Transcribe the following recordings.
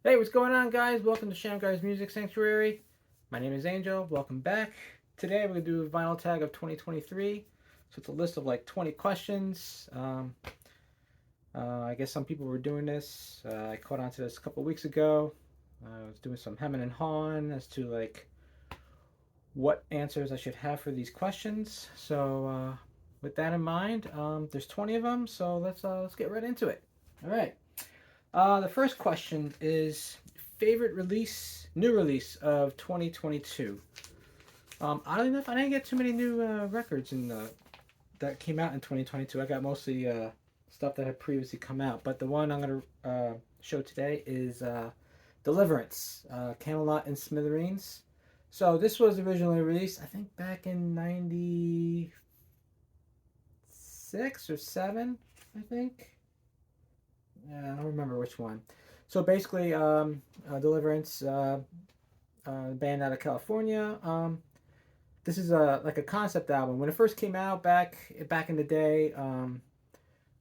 Hey, what's going on, guys? Welcome to Sham Guys Music Sanctuary. My name is Angel. Welcome back. Today we're going to do a vinyl tag of 2023. So it's a list of like 20 questions. I guess some people were doing this. I caught on to this a couple weeks ago. I was doing some hemming and hawing as to like what answers I should have for these questions. So with that in mind, there's 20 of them. So let's get right into it. All right. The first question is favorite new release of 2022. Oddly enough, I didn't get too many new records that came out in 2022. I got mostly stuff that had previously come out, but the one I'm going to show today is Deliverance, Camelot and Smithereens. So this was originally released, I think, back in '96 or '7, I think. Yeah, I don't remember which one. So basically, Deliverance, band out of California. This is like a concept album. When it first came out back in the day,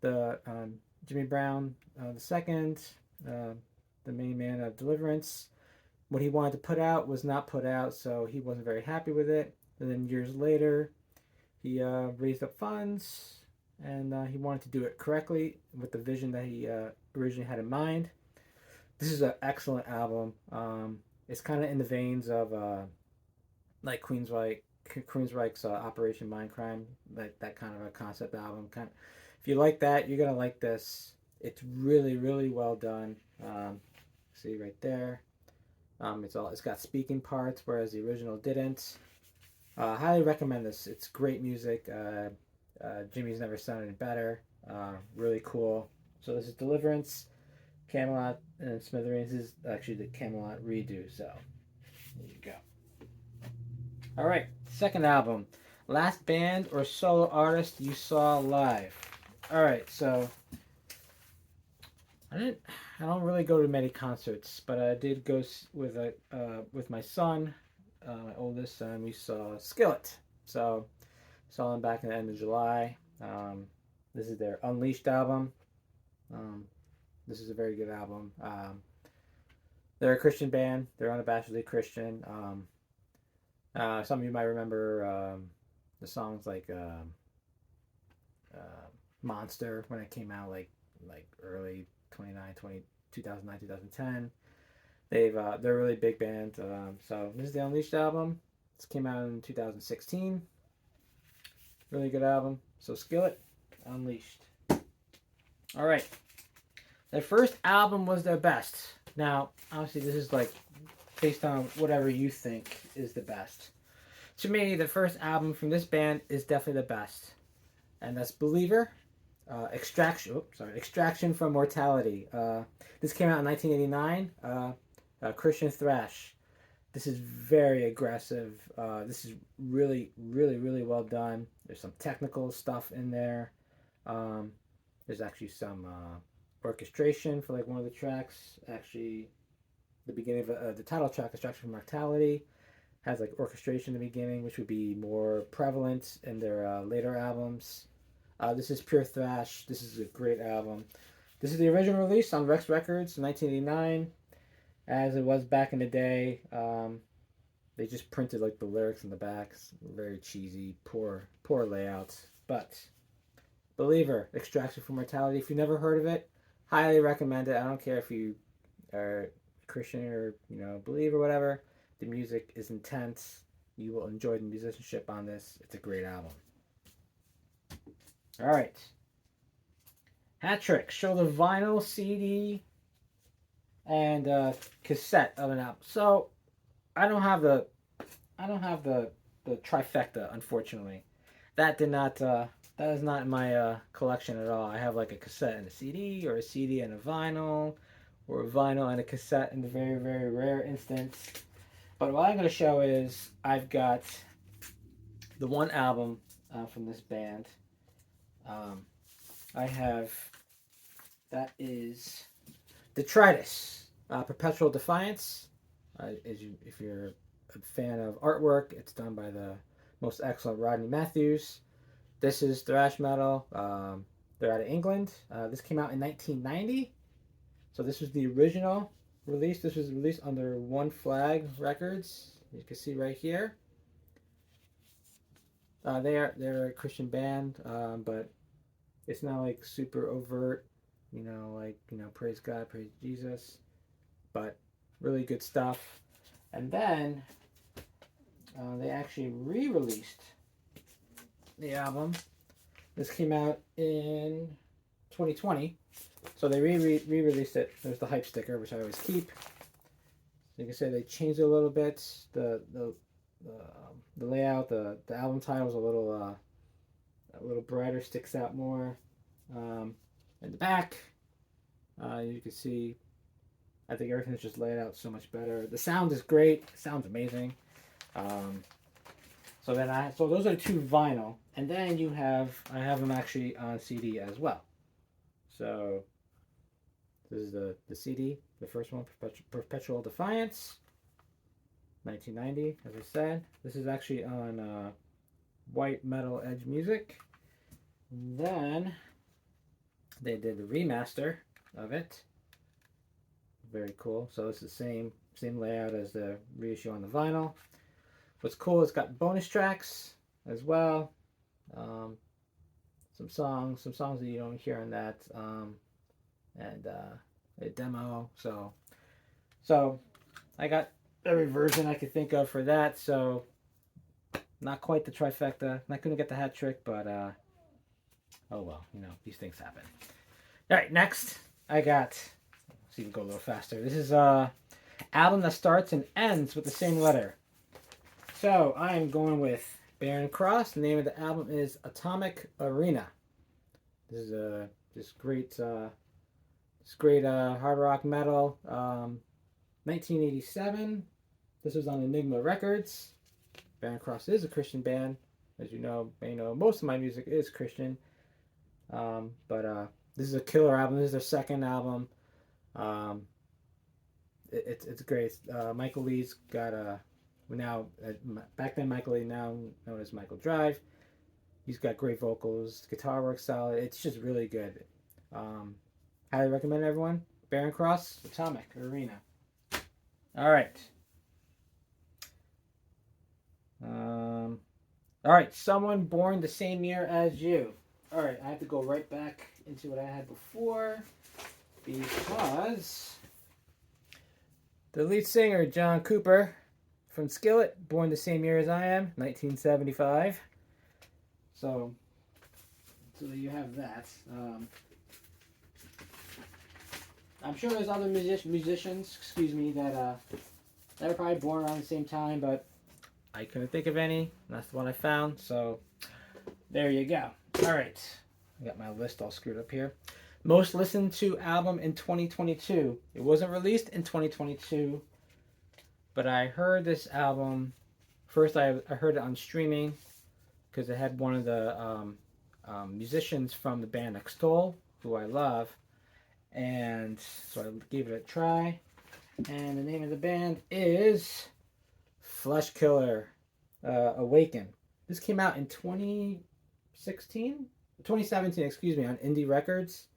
the Jimmy Brown the second, the main man of Deliverance, what he wanted to put out was not put out, so he wasn't very happy with it. And then years later, he raised up funds and he wanted to do it correctly with the vision that he originally had in mind. This is an excellent album. It's kind of in the veins of like Queensryche's Operation Mindcrime, like that kind of a concept album. If you like that, you're gonna like this. It's really, really well done. See right there. It's got speaking parts, whereas the original didn't. Highly recommend this. It's great music. Jimmy's never sounded better. Really cool. So this is Deliverance, Camelot, and Smithereens is actually the Camelot redo. So there you go. All right, second album, last band or solo artist you saw live. All right, so I didn't. I don't really go to many concerts, but I did go with my son, my oldest son. We saw Skillet. So saw them back in the end of July. This is their Unleashed album. Um, this is a very good album. They're a Christian band. They're unabashedly Christian. Some of you might remember the songs like Monster when it came out like early 2009, 2010. They're a really big band. So this is the Unleashed album. This came out in 2016. Really good album. So Skillet, Unleashed. All right. Their first album was their best. Now, obviously, this is like based on whatever you think is the best. To me, the first album from this band is definitely the best, and that's Believer. Extraction from Mortality. This came out in 1989. Christian thrash. This is very aggressive. This is really, really, really well done. There's some technical stuff in there. Um, there's actually some orchestration for like one of the tracks. Actually, the beginning of the title track, "Extraction from Mortality," has like orchestration in the beginning, which would be more prevalent in their later albums. This is pure thrash. This is a great album. This is the original release on Rex Records in 1989, as it was back in the day. They just printed like the lyrics in the back. Very cheesy, poor layouts. But Believer, Extraction from Mortality. If you never heard of it, highly recommend it. I don't care if you are Christian or believe or whatever. The music is intense. You will enjoy the musicianship on this. It's a great album. All right. Hat trick. Show the vinyl, CD, and cassette of an album. So I don't have the trifecta, unfortunately. That did not that is not in my collection at all. I have like a cassette and a CD, or a CD and a vinyl, or a vinyl and a cassette in the very, very rare instance. But what I'm going to show is I've got the one album from this band. Um, I have, that is Detritus, Perpetual Defiance. If you're a fan of artwork, it's done by the most excellent Rodney Matthews. This is thrash metal. They're out of England. This came out in 1990. So this was the original released. This was released under One Flag Records. You can see right here. They're a Christian band, but it's not like super overt, like praise God, praise Jesus, but really good stuff. And then they actually re-released the album. This came out in 2020, so they re-released it. There's the hype sticker, which I always keep. So you can say they changed it a little bit. The layout, the album title is a little brighter, sticks out more. In the back, you can see, I think everything's just laid out so much better. The sound is great. It sounds amazing. So those are the two vinyl, and then I have them actually on CD as well. So this is the CD, the first one, Perpetual Defiance, 1990, as I said. This is actually on White Metal Edge Music. And then they did the remaster of it. Very cool. So it's the same layout as the reissue on the vinyl. What's cool, it's got bonus tracks as well. Some songs that you don't hear on that, and a demo. So I got every version I could think of for that. So not quite the trifecta. Not gonna get the hat trick, but oh well, these things happen. All right, next I got. See if we can go a little faster. This is a album that starts and ends with the same letter. So I am going with Barren Cross. The name of the album is Atomic Arena. This is this great hard rock metal. 1987. This was on Enigma Records. Barren Cross is a Christian band, as you may know. Most of my music is Christian, but this is a killer album. This is their second album. It's great. Michael Lee's got back then Michael Lee, now known as Michael Drive. He's got great vocals. Guitar works solid. It's just really good. Highly recommend everyone. Barren Cross, Atomic Arena. All right. All right. Someone born the same year as you. All right. I have to go right back into what I had before, because the lead singer, John Cooper from Skillet, born the same year as I am, 1975. So you have that. I'm sure there's other musicians, that are probably born around the same time, but I couldn't think of any. That's the one I found. So there you go. All right. I got my list all screwed up here. Most listened to album in 2022. It wasn't released in 2022, but I heard this album first. I heard it on streaming because it had one of the musicians from the band Extol, who I love, and so I gave it a try. And the name of the band is Flesh Killer Awaken. This came out in 2017, on Indie Records.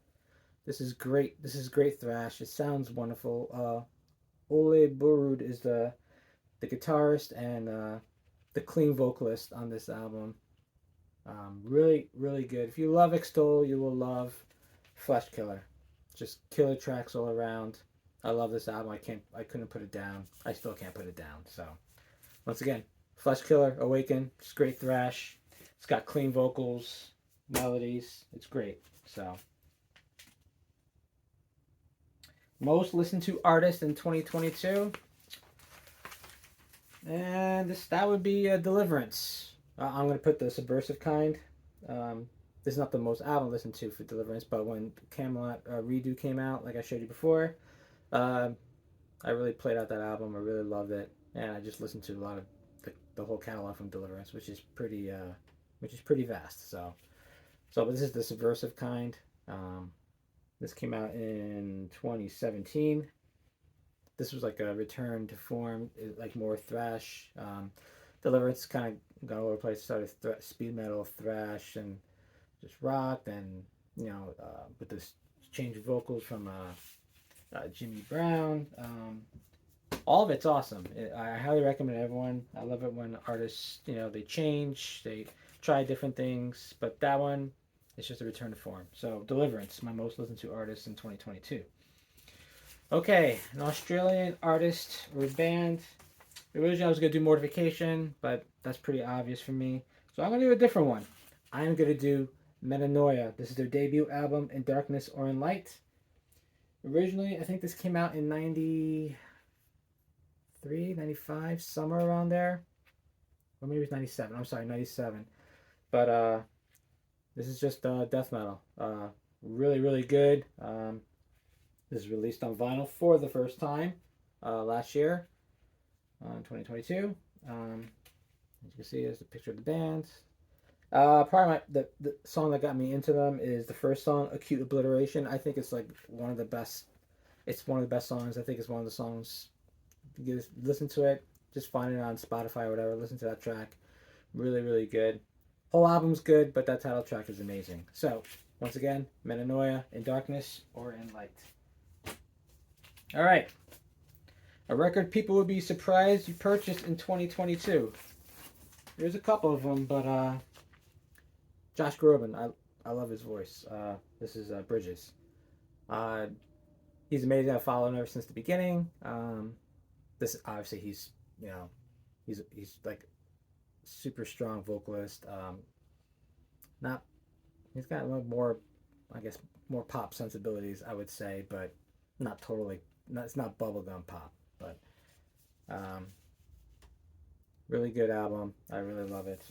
This is great. This is great thrash. It sounds wonderful. Ole Burud is the guitarist and the clean vocalist on this album. Really, really good. If you love Extol, you will love Flesh Killer. Just killer tracks all around. I love this album. I couldn't put it down. I still can't put it down. So once again, Flesh Killer Awaken. It's great thrash. It's got clean vocals, melodies. It's great. So most listened to artist in 2022, and that would be Deliverance. I'm going to put the Subversive Kind. This is not the most album listened to for Deliverance, but when Camelot Redo came out, like I showed you before, I really played out that album. I really loved it, and I just listened to a lot of the whole catalog from Deliverance, which is pretty vast. So but this is the Subversive Kind. This came out in 2017. This was like a return to form, like more thrash. Deliverance kind of got all over the place. Started speed metal, thrash, and just rock. And with this change of vocals from Jimmy Brown. All of it's awesome. I highly recommend everyone. I love it when artists, they change, they try different things, but that one, it's just a return to form. So Deliverance, my most listened to artist in 2022. Okay, an Australian artist or band. Originally I was gonna do Mortification, but that's pretty obvious for me. So I'm gonna do a different one. I'm gonna do Metanoia. This is their debut album, In Darkness or in Light. Originally, I think this came out in 93, 95, somewhere around there. Or maybe it's 97. I'm sorry, 97. But this is just death metal. Really, really good. This is released on vinyl for the first time last year, in 2022. As you can see, there's a picture of the band. Probably the song that got me into them is the first song, Acute Obliteration. I think it's like one of the best. It's one of the best songs. I think it's one of the songs. You just listen to it. Just find it on Spotify or whatever. Listen to that track. Really, really good. Whole album's good, but that title track is amazing. So, once again, Metanoia, In Darkness or in Light. All right. A record people would be surprised you purchased in 2022. There's a couple of them, but Josh Groban, I love his voice. This is Bridges. He's amazing. I've followed him ever since the beginning. This obviously he's like super strong vocalist. Not he's got a little more, I guess, more pop sensibilities, I would say, but not totally. It's not bubblegum pop, but really good album. I really love it.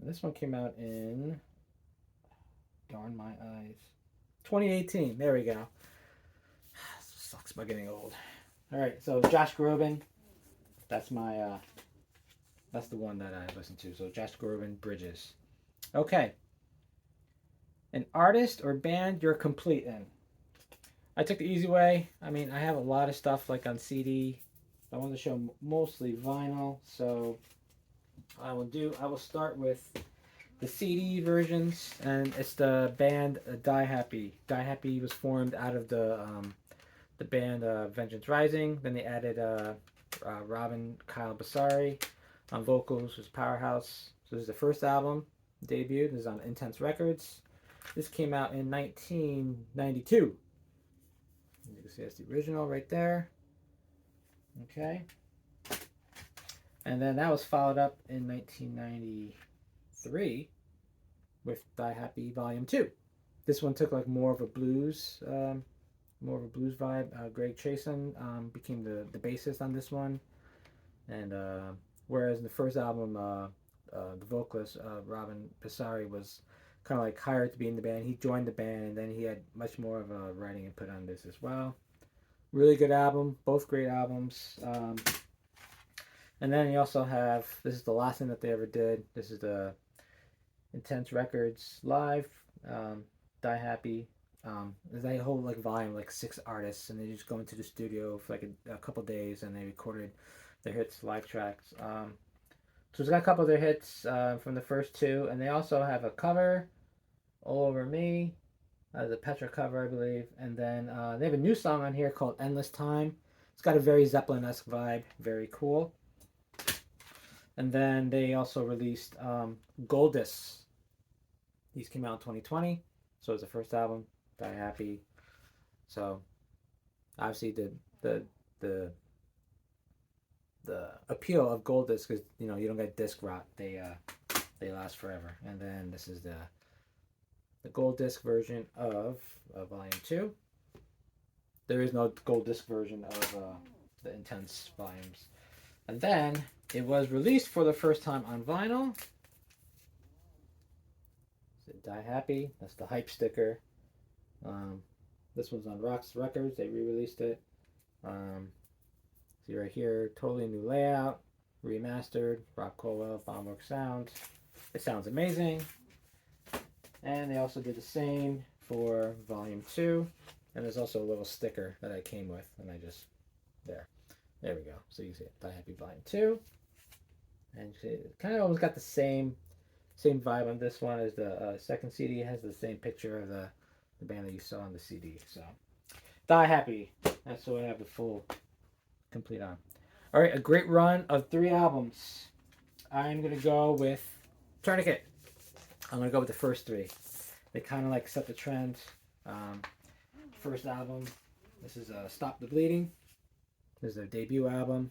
This one came out in, darn my eyes, 2018. There we go. Sucks by getting old. All right, so Josh Groban. That's my that's the one that I listen to. So Josh Groban, Bridges. Okay. An artist or band you're complete in. I took the easy way. I mean, I have a lot of stuff like on CD. I want to show mostly vinyl, so I will start with the CD versions, and it's the band Die Happy. Die Happy was formed out of the band Vengeance Rising. Then they added Robin Kyle Basari on vocals, was Powerhouse. So this is the first album, debut. This is on Intense Records. This came out in 1992. You can see that's the original right there. Okay. And then that was followed up in 1993 with Die Happy Volume 2. This one took like more of a blues vibe. Greg Chasen became the bassist on this one. And whereas in the first album, the vocalist, Robin Passari, was kind of like hired to be in the band. He joined the band, and then he had much more of a writing input on this as well. Really good album, both great albums. And then you also have, this is the last thing that they ever did. This is the Intense Records Live, Die Happy. They whole like volume, like 6 artists, and they just go into the studio for like a couple days, and they recorded their hits, live tracks. So it's got a couple of their hits from the first 2, and they also have a cover, All Over Me, the Petra cover, I believe, and then they have a new song on here called Endless Time. It's got a very Zeppelin-esque vibe, very cool. And then they also released Gold Discs. These came out in 2020, so it's the first album, Die Happy. So obviously the appeal of Gold Disc is, you don't get disc rot. They last forever. And then this is the Gold Disc version of Volume 2. There is no Gold Disc version of the Intense volumes. And then it was released for the first time on vinyl. Die Happy. That's the hype sticker. This one's on Rox Records. They re-released it. See right here, totally new layout, remastered, Rob Colwell, Bombworks Sound. It sounds amazing. And they also did the same for Volume 2. And there's also a little sticker that I came with, and I just, there we go. So you can see it, Die Happy Volume 2. And you see it kind of almost got the same vibe on this one as the second CD. It has the same picture of the band that you saw on the CD. So Die Happy. That's what I have the full complete on. All right, a great run of 3 albums. I'm gonna go with Tourniquet. I'm gonna go with the first 3. They kind of like set the trend. Um, First album. This is Stop the Bleeding. This is their debut album.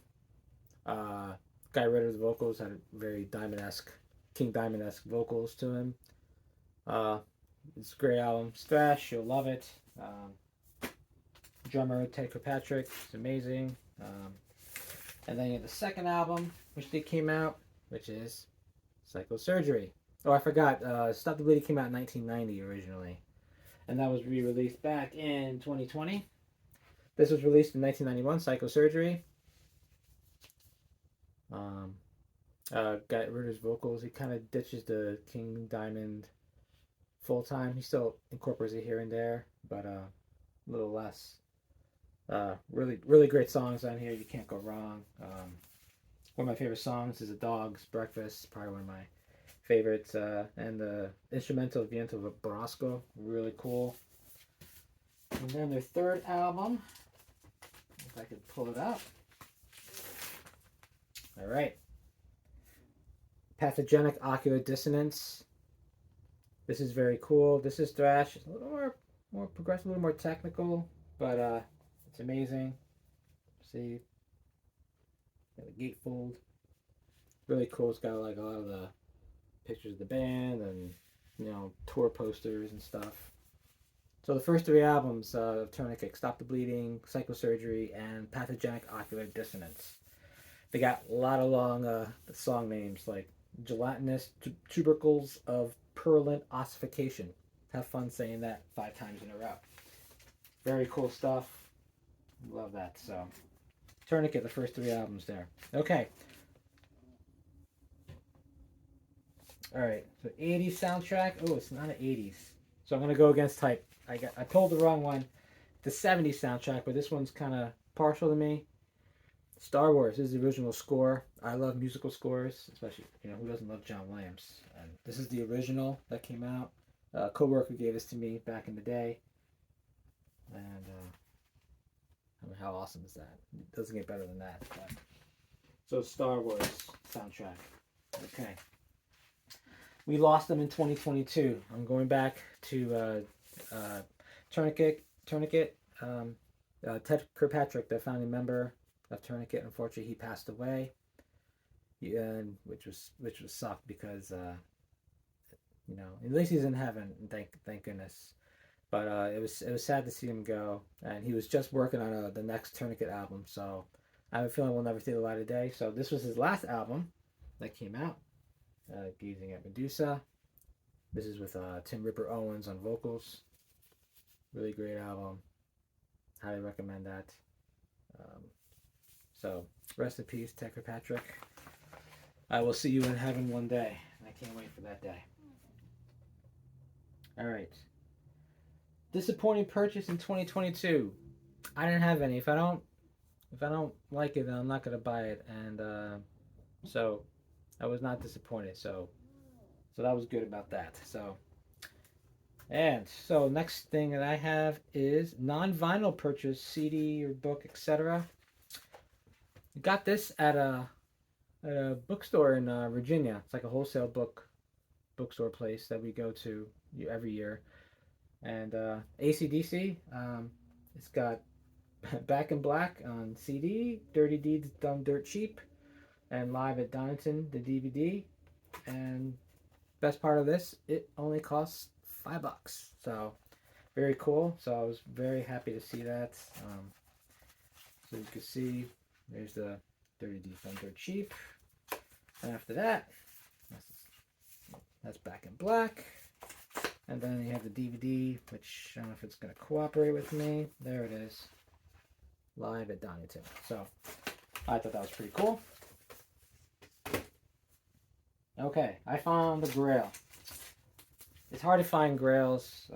Got rid of the vocals. Had a very Diamond-esque, King Diamond-esque vocals to him. It's a great album. It's thrash. You'll love it. Drummer Ted Kirkpatrick is amazing. And then you have the second album, which they came out, which is Psychosurgery. Oh, I forgot. Stop the Bleeding came out in 1990 originally, and that was re-released back in 2020. This was released in 1991. Psychosurgery. Got rid of his vocals. He kind of ditches the King Diamond full time. He still incorporates it here and there, but a little less. Really great songs on here. You can't go wrong. One of my favorite songs is A Dog's Breakfast. Probably one of my favorites. And the instrumental Viento Borrasco. Really cool. And then their third album, if I could pull it up. All right. Pathogenic Ocular Dissonance. This is very cool. This is thrash. It's a little more progressive, a little more technical, but it's amazing. See, got the gatefold. Really cool. It's got like a lot of the pictures of the band and tour posters and stuff. So the first 3 albums of Tourniquet: Stop the Bleeding, Psychosurgery, and Pathogenic Ocular Dissonance. They got a lot of long song names like Gelatinous Tubercles of Purulent Ossification. Have fun saying that 5 times in a row. Very cool stuff. Love that. So, Tourniquet, the first 3 albums there. Okay. All right. So 80s soundtrack. Oh, it's not an 80s. So I'm gonna go against type. I pulled the wrong one. The 70s soundtrack, but this one's kind of partial to me. Star Wars is the original score. I love musical scores, especially, who doesn't love John Williams? And this is the original that came out. A co-worker gave this to me back in the day. And how awesome is that? It doesn't get better than that. But. So Star Wars soundtrack. Okay. We lost them in 2022. I'm going back to Tourniquet. Ted Kirkpatrick, the founding member of Tourniquet. Unfortunately, he passed away, which was sucked because at least he's in heaven. Thank goodness. But it was sad to see him go, and he was just working on the next Tourniquet album. So I have a feeling we'll never see the light of day. So this was his last album that came out. Gazing at Medusa. This is with Tim Ripper Owens on vocals. Really great album. Highly recommend that. So, rest in peace, Ted Kirkpatrick. I will see you in heaven one day. I can't wait for that day. All right. Disappointing purchase in 2022. I didn't have any. If I don't like it, then I'm not gonna buy it. And so I was not disappointed. So that was good about that. So next thing that I have is non-vinyl purchase, CD or book, etc. Got this at a bookstore in Virginia. It's like a wholesale bookstore place that we go to every year. And AC/DC, it's got Back in Black on CD, Dirty Deeds Done Dirt Cheap, and Live at Donington, the DVD. And best part of this, it only costs $5. So very cool. So I was very happy to see that. So you can see there's the Dirty Deeds Done Dirt Cheap. And after that, that's Back in Black. And then you have the DVD, which I don't know if it's going to cooperate with me. There it is. Live at Donington. So I thought that was pretty cool. Okay, I found the Grail. It's hard to find Grails.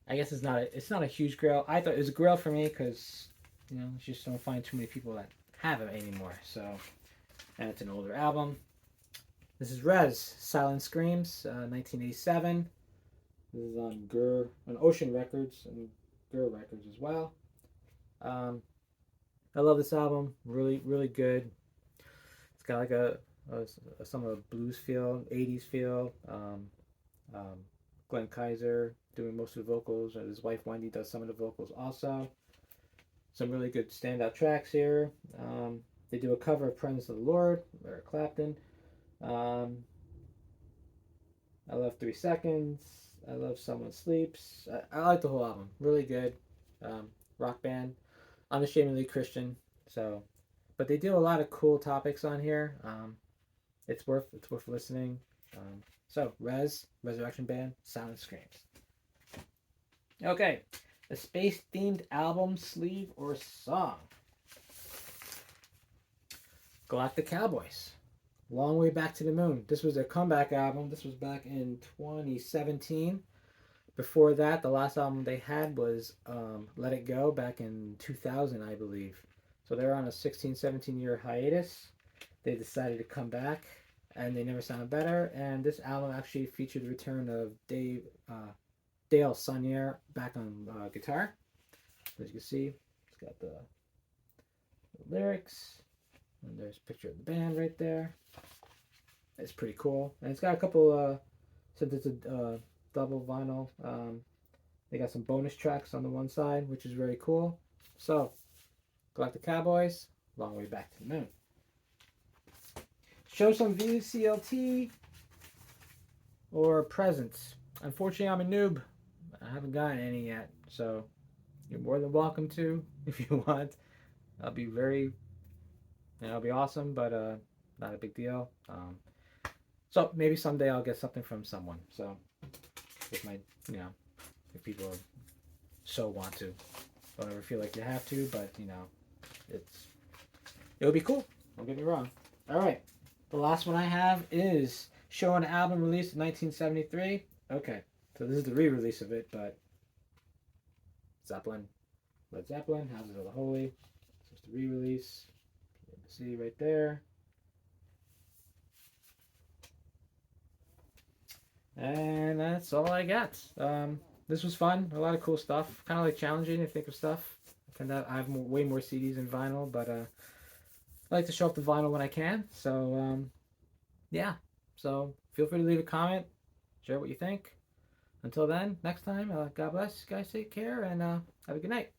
I guess it's not a huge Grail. I thought it was a Grail for me because you just don't find too many people that have it anymore. So, and it's an older album. This is Rez, Silent Screams, 1987. This is on Ocean Records, and GRAIL records as well. Um, I love this album. Really, really good. It's got like some of a blues feel, 80s feel. Um, Glenn Kaiser doing most of the vocals, and his wife Wendy does some of the vocals also. Some really good standout tracks here. They do a cover of Presence of the Lord, Eric Clapton. Um, I love 3 Seconds. I love Someone Sleeps. I like the whole album. Really good. Rock band. Unashamedly Christian. So, but they do a lot of cool topics on here. It's worth listening. So Resurrection Band, Silent Screams. Okay, a space themed album, sleeve, or song. Galactic Cowboys. Long Way Back to the Moon. This was their comeback album. This was back in 2017. Before that, the last album they had was Let It Go back in 2000, I believe. So they're on a 16, 17-year hiatus. They decided to come back, and they never sounded better. And this album actually featured the return of Dale Sonnier back on guitar. As you can see, it's got the lyrics, and there's a picture of the band right there. It's pretty cool, and it's got a couple. Since it's a double vinyl, they got some bonus tracks on the one side, which is very cool. So, Galactic Cowboys, Long Way Back to the Moon. Show some VCLT or presents. Unfortunately, I'm a noob. I haven't gotten any yet, so you're more than welcome to if you want. I'll be it'll be awesome, but not a big deal. So maybe someday I'll get something from someone. So if if people so want to, don't ever feel like you have to, but it'll be cool. Don't get me wrong. All right, the last one I have is show an album released in 1973. Okay, so this is the re-release of it, but Led Zeppelin, Houses of the Holy. So it's the re-release. You can see right there. And that's all I got. This was fun. A lot of cool stuff. Kind of like challenging to think of stuff. I have way more CDs than vinyl, but I like to show up the vinyl when I can. So, yeah. So feel free to leave a comment. Share what you think. Until then, next time, God bless. You guys take care, and have a good night.